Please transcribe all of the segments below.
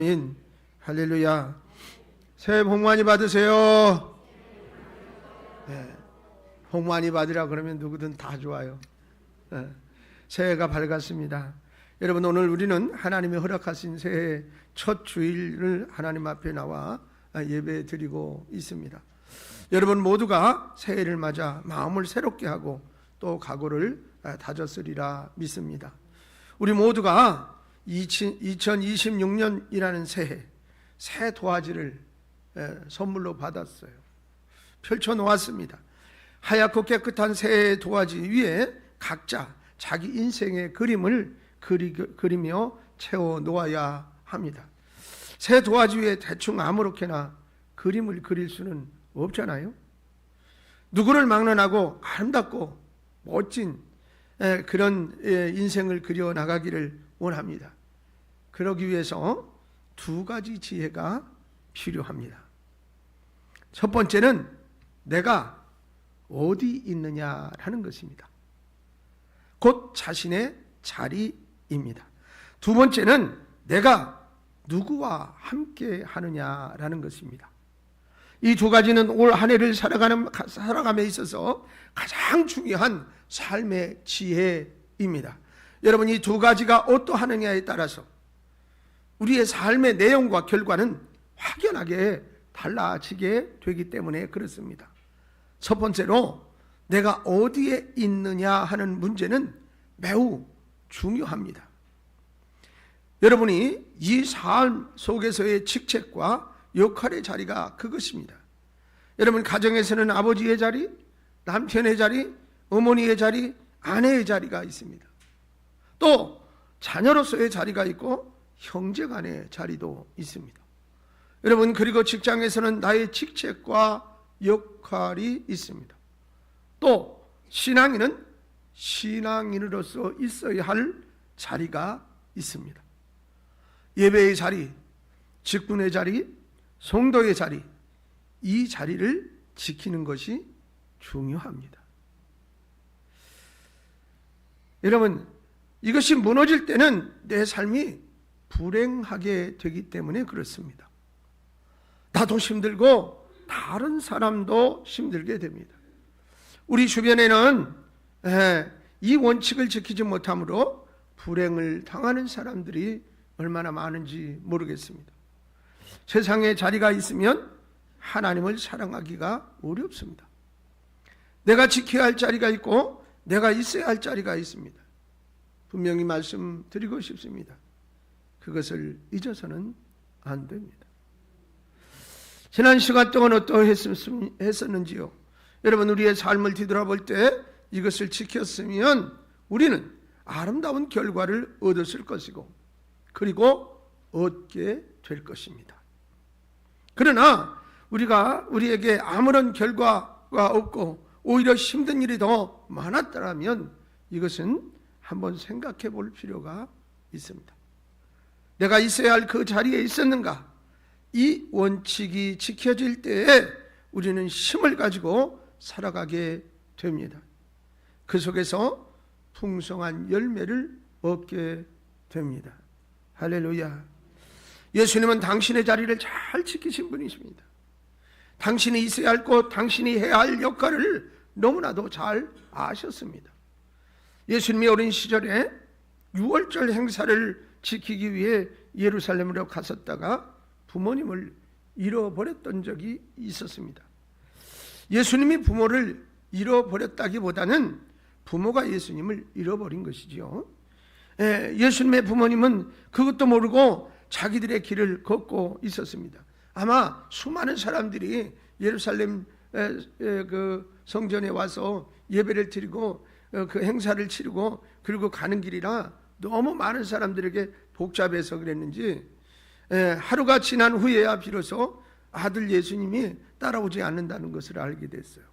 아멘. 할렐루야. 새해 복 많이 받으세요. 네. 복 많이 받으라 그러면 누구든 다 좋아요. 네. 새해가 밝았습니다. 여러분, 오늘 우리는 하나님이 허락하신 새해 첫 주일을 하나님 앞에 나와 예배 드리고 있습니다. 여러분 모두가 새해를 맞아 마음을 새롭게 하고 또 각오를 다졌으리라 믿습니다. 우리 모두가 2026년이라는 새 도화지를 선물로 받았어요. 펼쳐놓았습니다. 하얗고 깨끗한 새 도화지 위에 각자 자기 인생의 그림을 그리며 채워놓아야 합니다. 새 도화지 위에 대충 아무렇게나 그림을 그릴 수는 없잖아요. 누구를 막론하고 아름답고 멋진 그런 인생을 그려나가기를 원합니다. 그러기 위해서 두 가지 지혜가 필요합니다. 첫 번째는 내가 어디 있느냐라는 것입니다. 곧 자신의 자리입니다. 두 번째는 내가 누구와 함께 하느냐라는 것입니다. 이 두 가지는 올 한 해를 살아감에 있어서 가장 중요한 삶의 지혜입니다. 여러분, 이 두 가지가 어떠하느냐에 따라서 우리의 삶의 내용과 결과는 확연하게 달라지게 되기 때문에 그렇습니다. 첫 번째로 내가 어디에 있느냐 하는 문제는 매우 중요합니다. 여러분이 이 삶 속에서의 직책과 역할의 자리가 그것입니다. 여러분, 가정에서는 아버지의 자리, 남편의 자리, 어머니의 자리, 아내의 자리가 있습니다. 또 자녀로서의 자리가 있고 형제 간의 자리도 있습니다. 여러분, 그리고 직장에서는 나의 직책과 역할이 있습니다. 또 신앙인은 신앙인으로서 있어야 할 자리가 있습니다. 예배의 자리, 직분의 자리, 성도의 자리, 이 자리를 지키는 것이 중요합니다. 여러분, 이것이 무너질 때는 내 삶이 불행하게 되기 때문에 그렇습니다. 나도 힘들고 다른 사람도 힘들게 됩니다. 우리 주변에는 이 원칙을 지키지 못함으로 불행을 당하는 사람들이 얼마나 많은지 모르겠습니다. 세상에 자리가 있으면 하나님을 사랑하기가 어렵습니다. 내가 지켜야 할 자리가 있고 내가 있어야 할 자리가 있습니다. 분명히 말씀드리고 싶습니다. 그것을 잊어서는 안 됩니다. 지난 시간 동안 어떠했었는지요? 여러분, 우리의 삶을 뒤돌아볼 때 이것을 지켰으면 우리는 아름다운 결과를 얻었을 것이고 그리고 얻게 될 것입니다. 그러나 우리에게 아무런 결과가 없고 오히려 힘든 일이 더 많았더라면 이것은 한번 생각해 볼 필요가 있습니다. 내가 있어야 할 그 자리에 있었는가? 이 원칙이 지켜질 때에 우리는 힘을 가지고 살아가게 됩니다. 그 속에서 풍성한 열매를 얻게 됩니다. 할렐루야. 예수님은 당신의 자리를 잘 지키신 분이십니다. 당신이 있어야 할 곳, 당신이 해야 할 역할을 너무나도 잘 아셨습니다. 예수님이 어린 시절에 유월절 행사를 지키기 위해 예루살렘으로 갔었다가 부모님을 잃어버렸던 적이 있었습니다. 예수님이 부모를 잃어버렸다기보다는 부모가 예수님을 잃어버린 것이지요. 예수님의 부모님은 그것도 모르고 자기들의 길을 걷고 있었습니다. 아마 수많은 사람들이 예루살렘 그 성전에 와서 예배를 드리고 그 행사를 치르고 그리고 가는 길이라 너무 많은 사람들에게 복잡해서 그랬는지 하루가 지난 후에야 비로소 아들 예수님이 따라오지 않는다는 것을 알게 됐어요.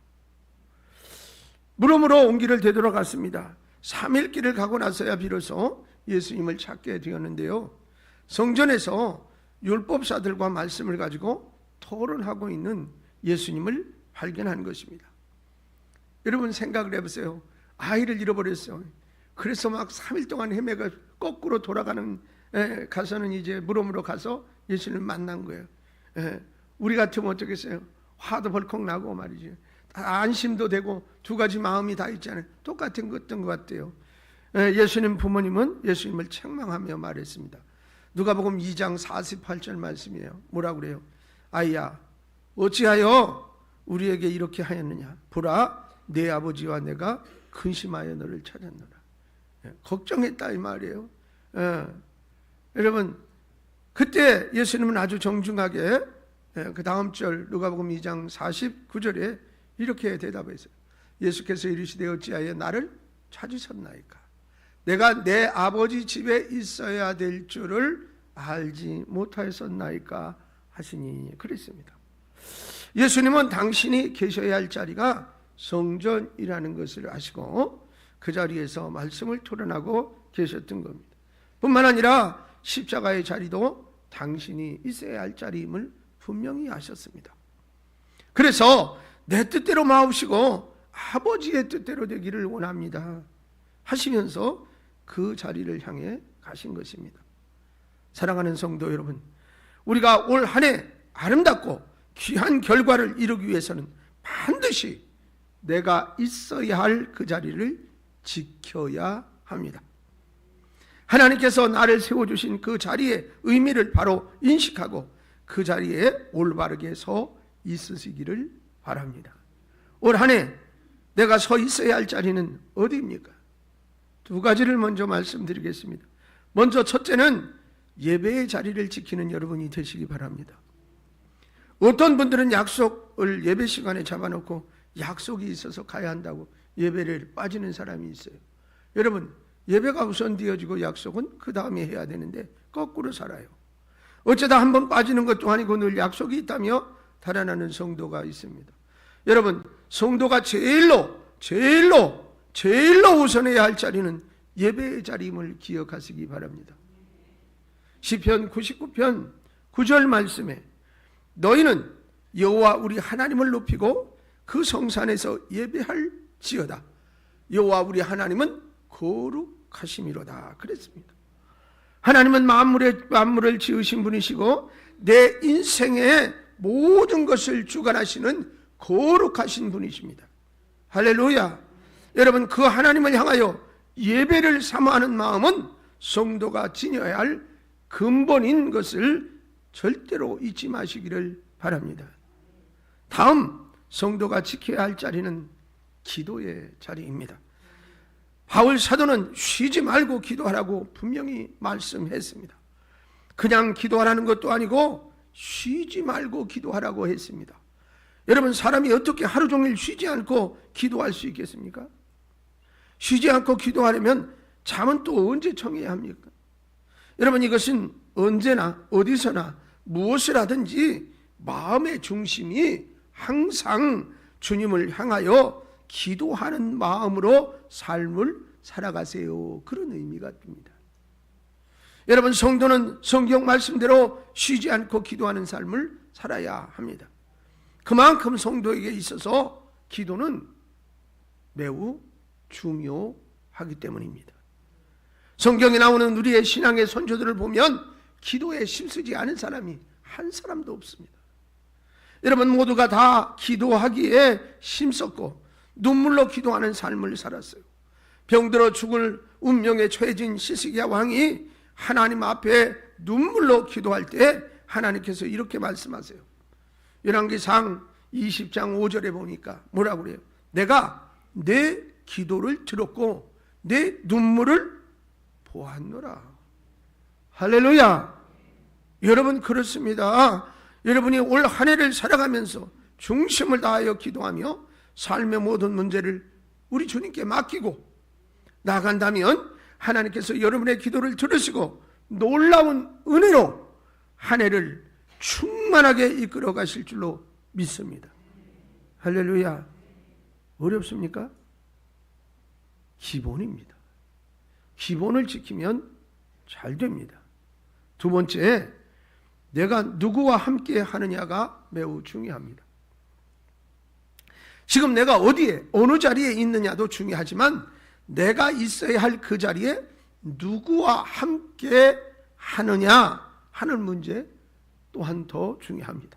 물음으로 온 길을 되돌아갔습니다. 3일 길을 가고 나서야 비로소 예수님을 찾게 되었는데요. 성전에서 율법사들과 말씀을 가지고 토론하고 있는 예수님을 발견한 것입니다. 여러분, 생각을 해보세요. 아이를 잃어버렸어요. 그래서 막 3일 동안 헤매가 거꾸로 돌아가는 가서는 이제 물어물어 가서 예수님을 만난 거예요. 우리 같으면 어쩌겠어요? 화도 벌컥 나고 말이죠. 안심도 되고 두 가지 마음이 다 있잖아요. 똑같은 것 같아요. 예수님 부모님은 예수님을 책망하며 말했습니다. 누가복음 2장 48절 말씀이에요. 뭐라고 그래요? 아이야, 어찌하여 우리에게 이렇게 하였느냐? 보라, 내 아버지와 내가 근심하여 너를 찾았노라. 걱정했다 이 말이에요. 여러분, 그때 예수님은 아주 정중하게 그 다음 절 누가복음 2장 49절에 이렇게 대답했어요. 예수께서 이르시되 어찌하여 나를 찾으셨나이까? 내가 내 아버지 집에 있어야 될 줄을 알지 못하였었나이까 하시니 그랬습니다. 예수님은 당신이 계셔야 할 자리가 성전이라는 것을 아시고 그 자리에서 말씀을 토론하고 계셨던 겁니다. 뿐만 아니라 십자가의 자리도 당신이 있어야 할 자리임을 분명히 아셨습니다. 그래서 내 뜻대로 마옵시고 아버지의 뜻대로 되기를 원합니다 하시면서 그 자리를 향해 가신 것입니다. 사랑하는 성도 여러분, 우리가 올 한 해 아름답고 귀한 결과를 이루기 위해서는 반드시 내가 있어야 할 그 자리를 지켜야 합니다. 하나님께서 나를 세워주신 그 자리의 의미를 바로 인식하고 그 자리에 올바르게 서 있으시기를 바랍니다. 올 한 해 내가 서 있어야 할 자리는 어디입니까? 두 가지를 먼저 말씀드리겠습니다. 먼저 첫째는 예배의 자리를 지키는 여러분이 되시기 바랍니다. 어떤 분들은 약속을 예배 시간에 잡아놓고 약속이 있어서 가야 한다고 예배를 빠지는 사람이 있어요. 여러분, 예배가 우선 되어지고 약속은 그 다음에 해야 되는데 거꾸로 살아요. 어쩌다 한번 빠지는 것도 아니고 늘 약속이 있다며 달아나는 성도가 있습니다. 여러분, 성도가 제일로 우선해야 할 자리는 예배의 자리임을 기억하시기 바랍니다. 시편 99편 9절 말씀에 너희는 여호와 우리 하나님을 높이고 그 성산에서 예배할지어다. 여호와 우리 하나님은 거룩하심이로다 그랬습니다. 하나님은 만물을 지으신 분이시고 내 인생의 모든 것을 주관하시는 거룩하신 분이십니다. 할렐루야. 여러분, 그 하나님을 향하여 예배를 사모하는 마음은 성도가 지녀야 할 근본인 것을 절대로 잊지 마시기를 바랍니다. 다음 성도가 지켜야 할 자리는 기도의 자리입니다. 바울 사도는 쉬지 말고 기도하라고 분명히 말씀했습니다. 그냥 기도하라는 것도 아니고 쉬지 말고 기도하라고 했습니다. 여러분, 사람이 어떻게 하루 종일 쉬지 않고 기도할 수 있겠습니까? 쉬지 않고 기도하려면 잠은 또 언제 청해야 합니까? 여러분, 이것은 언제나 어디서나 무엇을 하든지 마음의 중심이 항상 주님을 향하여 기도하는 마음으로 삶을 살아가세요. 그런 의미가 듭니다. 여러분, 성도는 성경 말씀대로 쉬지 않고 기도하는 삶을 살아야 합니다. 그만큼 성도에게 있어서 기도는 매우 중요하기 때문입니다. 성경에 나오는 우리의 신앙의 선조들을 보면 기도에 힘쓰지 않은 사람이 한 사람도 없습니다. 여러분, 모두가 다 기도하기에 힘썼고 눈물로 기도하는 삶을 살았어요. 병들어 죽을 운명에 처해진 시스기야 왕이 하나님 앞에 눈물로 기도할 때 하나님께서 이렇게 말씀하세요. 열왕기상 20장 5절에 보니까 뭐라고 그래요? 내가 내 기도를 들었고 내 눈물을 보았노라. 할렐루야. 여러분, 그렇습니다. 여러분이 올 한 해를 살아가면서 중심을 다하여 기도하며 삶의 모든 문제를 우리 주님께 맡기고 나아간다면 하나님께서 여러분의 기도를 들으시고 놀라운 은혜로 한 해를 충만하게 이끌어 가실 줄로 믿습니다. 할렐루야. 어렵습니까? 기본입니다. 기본을 지키면 잘 됩니다. 두 번째, 내가 누구와 함께 하느냐가 매우 중요합니다. 지금 내가 어디에 어느 자리에 있느냐도 중요하지만 내가 있어야 할 그 자리에 누구와 함께 하느냐 하는 문제 또한 더 중요합니다.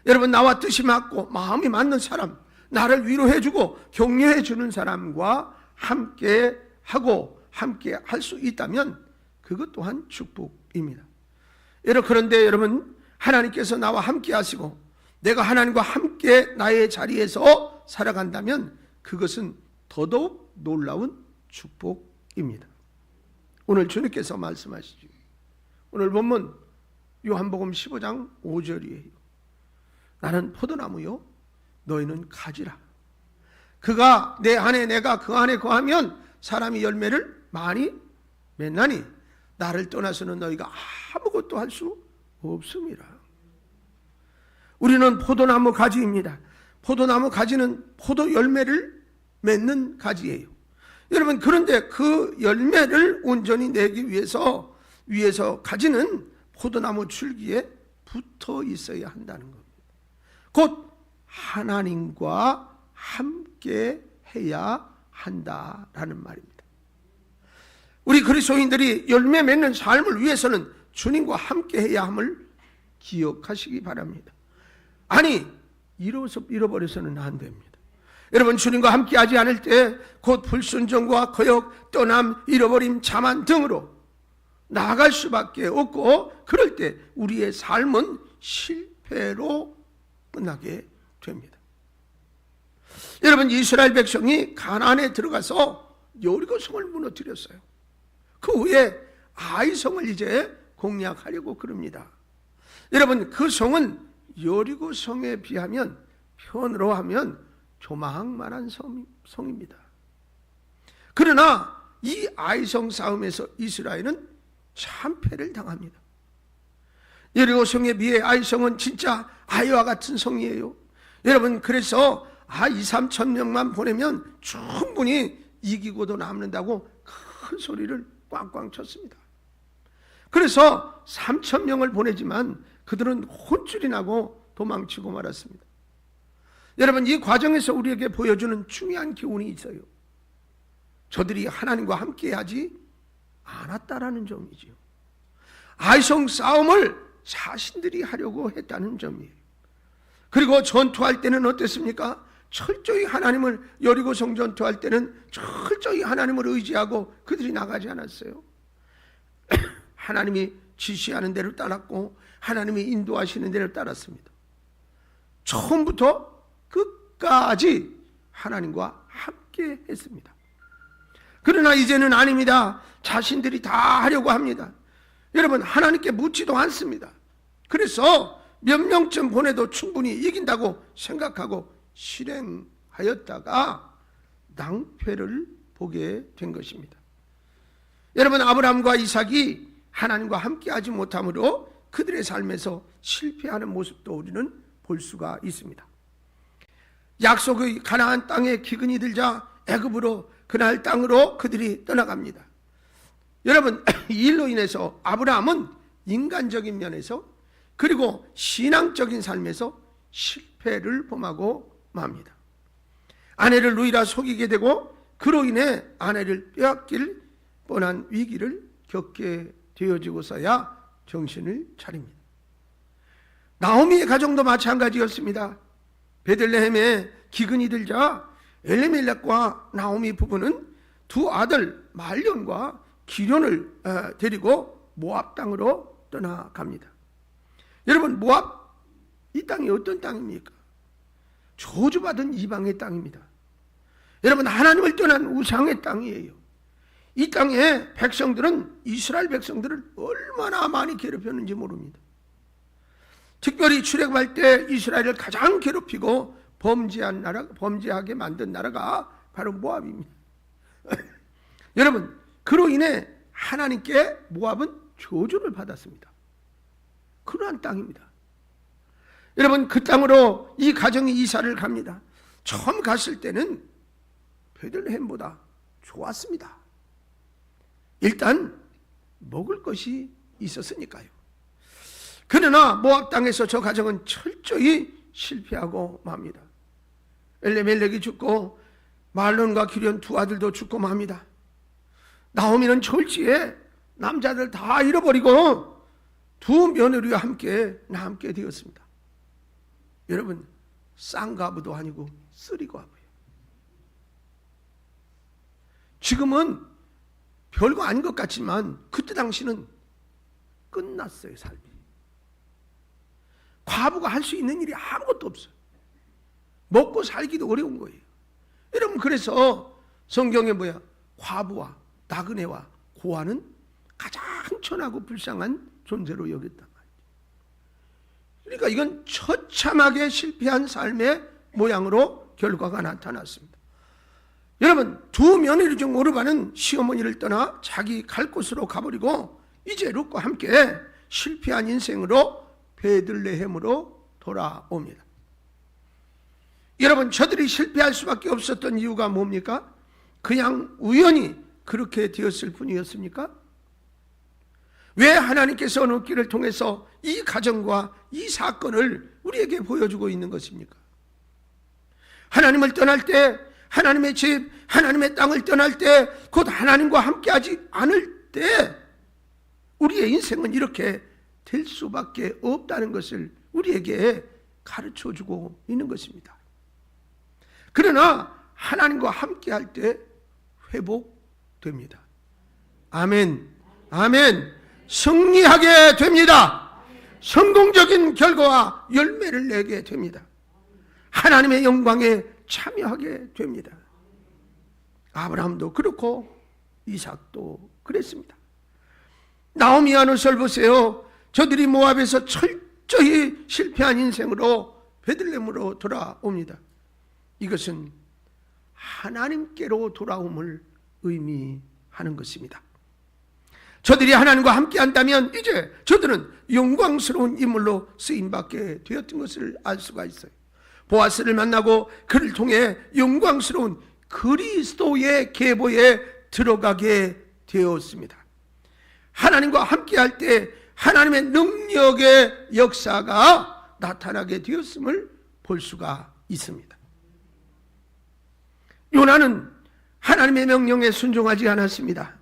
여러분, 나와 뜻이 맞고 마음이 맞는 사람, 나를 위로해주고 격려해주는 사람과 함께 하고 함께 할 수 있다면 그것 또한 축복입니다. 그런데 여러분, 하나님께서 나와 함께 하시고 내가 하나님과 함께 나의 자리에서 살아간다면 그것은 더더욱 놀라운 축복입니다. 오늘 주님께서 말씀하시죠. 오늘 본문 요한복음 15장 5절이에요. 나는 포도나무요 너희는 가지라. 그가 내 안에 내가 그 안에 거하면 사람이 열매를 많이 맺나니 나를 떠나서는 너희가 아무것도 할 수 없음이라. 우리는 포도나무 가지입니다. 포도나무 가지는 포도 열매를 맺는 가지예요. 여러분, 그런데 그 열매를 온전히 내기 위해서 위에서 가지는 포도나무 줄기에 붙어 있어야 한다는 겁니다. 곧 하나님과 함께 해야 한다라는 말입니다. 우리 그리스도인들이 열매 맺는 삶을 위해서는 주님과 함께 해야 함을 기억하시기 바랍니다. 아니, 잃어버려서는 안 됩니다. 여러분, 주님과 함께 하지 않을 때 곧 불순종과 거역, 떠남, 잃어버림, 자만 등으로 나아갈 수밖에 없고, 그럴 때 우리의 삶은 실패로 끝나게 됩니다. 여러분, 이스라엘 백성이 가나안에 들어가서 여리고 성을 무너뜨렸어요. 그 후에 아이성을 이제 공략하려고 그럽니다. 여러분, 그 성은 여리고 성에 비하면, 편으로 하면 조망만한 성입니다. 그러나 이 아이성 싸움에서 이스라엘은 참패를 당합니다. 여리고 성에 비해 아이성은 진짜 아이와 같은 성이에요. 여러분, 그래서 2-3천 명만 보내면 충분히 이기고도 남는다고 큰 소리를 꽝꽝 쳤습니다. 그래서 3천 명을 보내지만 그들은 혼쭐이 나고 도망치고 말았습니다. 여러분, 이 과정에서 우리에게 보여주는 중요한 교훈이 있어요. 저들이 하나님과 함께하지 않았다라는 점이지요. 아이성 싸움을 자신들이 하려고 했다는 점이에요. 그리고 전투할 때는 어땠습니까? 철저히 하나님을, 여리고성 전투할 때는 철저히 하나님을 의지하고 그들이 나가지 않았어요. 하나님이 지시하는 대로 따랐고 하나님이 인도하시는 대로 따랐습니다. 처음부터 끝까지 하나님과 함께 했습니다. 그러나 이제는 아닙니다. 자신들이 다 하려고 합니다. 여러분, 하나님께 묻지도 않습니다. 그래서 몇 명쯤 보내도 충분히 이긴다고 생각하고 실행하였다가 낭패를 보게 된 것입니다. 여러분, 아브라함과 이삭이 하나님과 함께하지 못함으로 그들의 삶에서 실패하는 모습도 우리는 볼 수가 있습니다. 약속의 가나안 땅에 기근이 들자 애굽으로, 그날 땅으로 그들이 떠나갑니다. 여러분, 이 일로 인해서 아브라함은 인간적인 면에서 그리고 신앙적인 삶에서 실패를 범하고 맙니다. 아내를 누이라 속이게 되고 그로 인해 아내를 빼앗길 뻔한 위기를 겪게 되어지고서야 정신을 차립니다. 나오미의 가정도 마찬가지였습니다. 베들레헴에 기근이 들자 엘리멜렉과 나오미 부부는 두 아들 말론과 기련을 데리고 모압 땅으로 떠나갑니다. 여러분, 모압, 이 땅이 어떤 땅입니까? 저주받은 이방의 땅입니다. 여러분, 하나님을 떠난 우상의 땅이에요. 이 땅의 백성들은 이스라엘 백성들을 얼마나 많이 괴롭혔는지 모릅니다. 특별히 출애굽할 때 이스라엘을 가장 괴롭히고 범죄하게 만든 나라가 바로 모압입니다. 여러분, 그로 인해 하나님께 모압은 저주를 받았습니다. 그러한 땅입니다. 여러분, 그 땅으로 이 가정이 이사를 갑니다. 처음 갔을 때는 베들레헴보다 좋았습니다. 일단 먹을 것이 있었으니까요. 그러나 모압 땅에서 저 가정은 철저히 실패하고 맙니다. 엘레멜렉이 죽고 말론과 기련 두 아들도 죽고 맙니다. 나오미는 졸지에 남자들 다 잃어버리고 두 며느리와 함께 되었습니다. 여러분, 쌍과부도 아니고 쓰리과부예요. 지금은 별거 아닌 것 같지만 그때 당시는 끝났어요, 삶이. 과부가 할 수 있는 일이 아무것도 없어요. 먹고 살기도 어려운 거예요. 여러분, 그래서 성경에 뭐야? 과부와 나그네와 고아는 가장 천하고 불쌍한 존재로 여겼단 말이에요. 그러니까 이건 처참하게 실패한 삶의 모양으로 결과가 나타났습니다. 여러분, 두 며느리 중 오르바는 시어머니를 떠나 자기 갈 곳으로 가버리고 이제 룻과 함께 실패한 인생으로 베들레헴으로 돌아옵니다. 여러분, 저들이 실패할 수밖에 없었던 이유가 뭡니까? 그냥 우연히 그렇게 되었을 뿐이었습니까? 왜 하나님께서 어느 길을 통해서 이 가정과 이 사건을 우리에게 보여주고 있는 것입니까? 하나님을 떠날 때, 하나님의 집, 하나님의 땅을 떠날 때, 곧 하나님과 함께하지 않을 때 우리의 인생은 이렇게 될 수밖에 없다는 것을 우리에게 가르쳐주고 있는 것입니다. 그러나 하나님과 함께할 때 회복됩니다. 아멘, 아멘. 승리하게 됩니다. 성공적인 결과와 열매를 내게 됩니다. 하나님의 영광에 참여하게 됩니다. 아브라함도 그렇고 이삭도 그랬습니다. 나오미와 룻을 보세요. 저들이 모압에서 철저히 실패한 인생으로 베들레헴으로 돌아옵니다. 이것은 하나님께로 돌아옴을 의미하는 것입니다. 저들이 하나님과 함께 한다면 이제 저들은 영광스러운 인물로 쓰임받게 되었던 것을 알 수가 있어요. 보아스를 만나고 그를 통해 영광스러운 그리스도의 계보에 들어가게 되었습니다. 하나님과 함께 할 때 하나님의 능력의 역사가 나타나게 되었음을 볼 수가 있습니다. 요나는 하나님의 명령에 순종하지 않았습니다.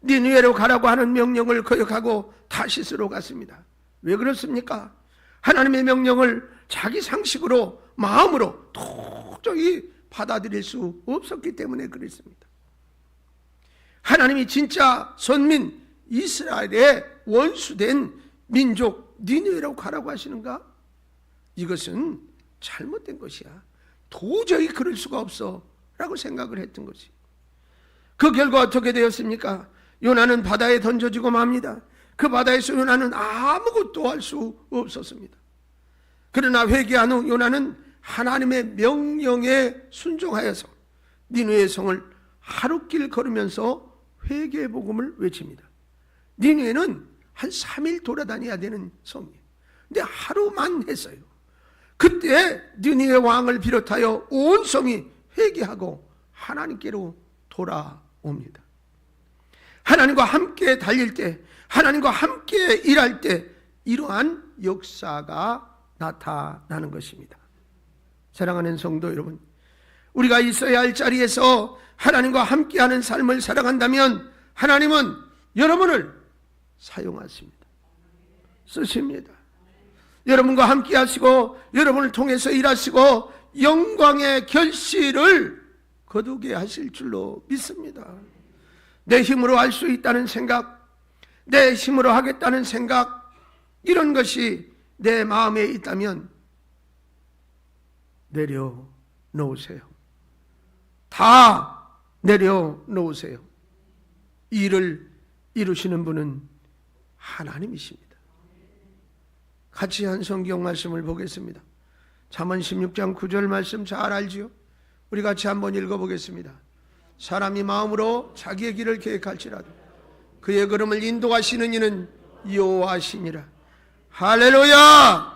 니느웨로 가라고 하는 명령을 거역하고 타시스로 갔습니다. 왜 그렇습니까? 하나님의 명령을 자기 상식으로, 마음으로 도저히 받아들일 수 없었기 때문에 그랬습니다. 하나님이 진짜 선민 이스라엘의 원수된 민족 니느웨로 가라고 하시는가? 이것은 잘못된 것이야. 도저히 그럴 수가 없어 라고 생각을 했던 것이. 그 결과 어떻게 되었습니까? 요나는 바다에 던져지고 맙니다. 그 바다에서 요나는 아무것도 할 수 없었습니다. 그러나 회개한 후 요나는 하나님의 명령에 순종하여서 니느웨 성을 하루길 걸으면서 회개의 복음을 외칩니다. 니느웨는 한 3일 돌아다녀야 되는 성이에요. 근데 하루만 했어요. 그때 니느웨 왕을 비롯하여 온 성이 회개하고 하나님께로 돌아옵니다. 하나님과 함께 달릴 때, 하나님과 함께 일할 때 이러한 역사가 나타나는 것입니다. 사랑하는 성도 여러분, 우리가 있어야 할 자리에서 하나님과 함께하는 삶을 살아간다면 하나님은 여러분을 사용하십니다. 쓰십니다. 여러분과 함께 하시고 여러분을 통해서 일하시고 영광의 결실을 거두게 하실 줄로 믿습니다. 내 힘으로 할 수 있다는 생각, 내 힘으로 하겠다는 생각, 이런 것이 내 마음에 있다면 내려놓으세요. 다 내려놓으세요. 일을 이루시는 분은 하나님이십니다. 같이 한 성경 말씀을 보겠습니다. 잠언 16장 9절 말씀 잘 알지요? 우리 같이 한번 읽어보겠습니다. 사람이 마음으로 자기의 길을 계획할지라도 그의 걸음을 인도하시는 이는 여호와시니라. 할렐루야!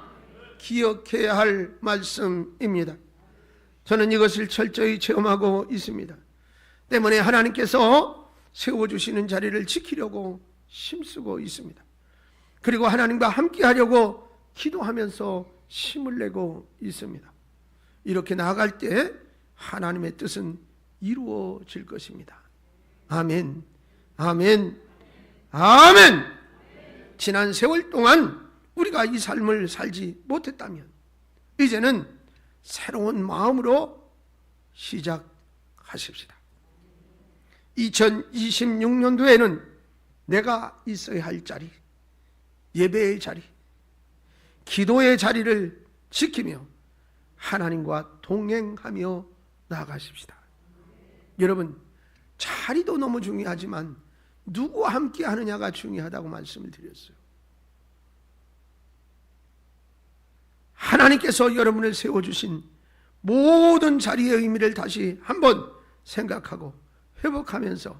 기억해야 할 말씀입니다. 저는 이것을 철저히 체험하고 있습니다. 때문에 하나님께서 세워주시는 자리를 지키려고 힘쓰고 있습니다. 그리고 하나님과 함께 하려고 기도하면서 힘을 내고 있습니다. 이렇게 나아갈 때 하나님의 뜻은 이루어질 것입니다. 아멘, 아멘. 아멘. 지난 세월 동안 우리가 이 삶을 살지 못했다면 이제는 새로운 마음으로 시작하십시다. 2026년도에는 내가 있어야 할 자리, 예배의 자리, 기도의 자리를 지키며 하나님과 동행하며 나아가십시다. 여러분, 자리도 너무 중요하지만 누구와 함께 하느냐가 중요하다고 말씀을 드렸어요. 하나님께서 여러분을 세워주신 모든 자리의 의미를 다시 한번 생각하고 회복하면서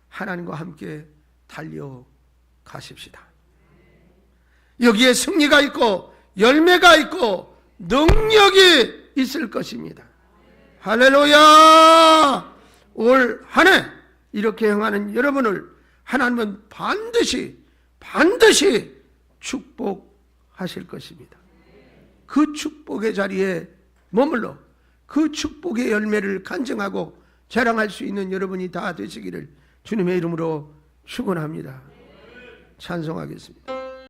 하나님과 함께 달려가십시다. 여기에 승리가 있고 열매가 있고 능력이 있을 것입니다. 할렐루야! 올 한 해 이렇게 행하는 여러분을 하나님은 반드시 축복하실 것입니다. 그 축복의 자리에 머물러 그 축복의 열매를 간증하고 자랑할 수 있는 여러분이 다 되시기를 주님의 이름으로 축원합니다. 찬송하겠습니다.